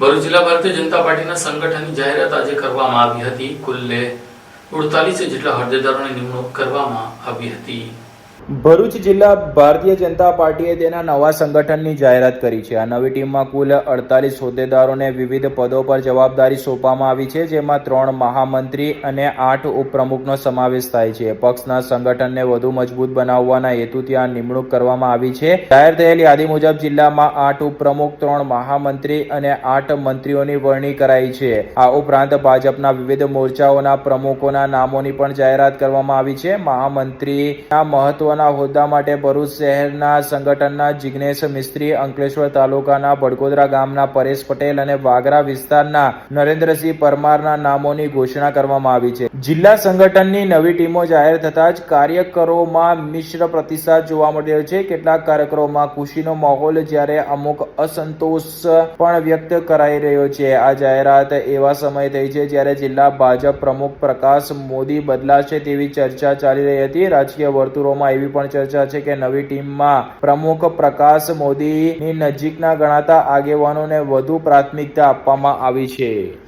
ભરૂચ જિલ્લા ભારતીય જનતા પાર્ટીના સંગઠનની જાહેરાત આજે કરવામાં આવી હતી. કુલ 48 જેટલા હોદ્દેદારોની નિમણૂક કરવામાં આવી હતી. ભરૂચ જિલ્લા ભારતીય જનતા પાર્ટીએ તેના નવા સંગઠનની જાહેરાત કરી છે. આ નવી ટીમમાં કુલ 48 હોદ્દેદારોને વિવિધ પદો પર જવાબદારી સોંપવામાં આવી છે, જેમાં 3 મહામંત્રી અને 8 ઉપપ્રમુખનો સમાવેશ થાય છે. પક્ષના સંગઠનને વધુ મજબૂત બનાવવાના હેતુથી આ નિમણૂક કરવામાં આવી છે. જાહેર થયેલ યાદી મુજબ જિલ્લામાં 8 ઉપપ્રમુખ, 3 મહામંત્રી અને 8 મંત્રીઓની વરણી કરાઈ છે. આ ઉપરાંત ભાજપના વિવિધ મોરચાઓના પ્રમુખોના નામોની પણ જાહેરાત કરવામાં આવી છે. મહામંત્રીના મહત્વ હોદ્દા માટે ભરૂચ શહેરના સંગઠનના જિગ્નેશ મિસ્ત્રી, અંકલેશ્વર તાલુકાના બડકોદરા ગામના પરેશ પટેલ અને વાગરા વિસ્તારના નરેન્દ્રસિંહ પરમારના નામોની ઘોષણા કરવામાં આવી છે. જિલ્લા સંગઠનની નવી ટીમો જાહેર થતા જ કાર્યકરોમાં મિશ્ર પ્રતિસાદ જોવા મળ્યો છે. કેટલાક કાર્યકરોમાં ખુશીનો માહોલ, જ્યારે અમુક અસંતોષ પણ વ્યક્ત કરાઈ રહ્યો છે. આ જાહેરાત એવા સમય થઈ છે જ્યારે જિલ્લા ભાજપ પ્રમુખ પ્રકાશ મોદી બદલાશે તેવી ચર્ચા ચાલી રહી હતી. રાજકીય વર્તુળોમાં એવી પણ ચર્ચા છે કે નવી ટીમમાં પ્રમુખ પ્રકાશ મોદીની નજીકના ગણાતા આગેવાનોને વધુ પ્રાથમિકતા આપવામાં આવી છે.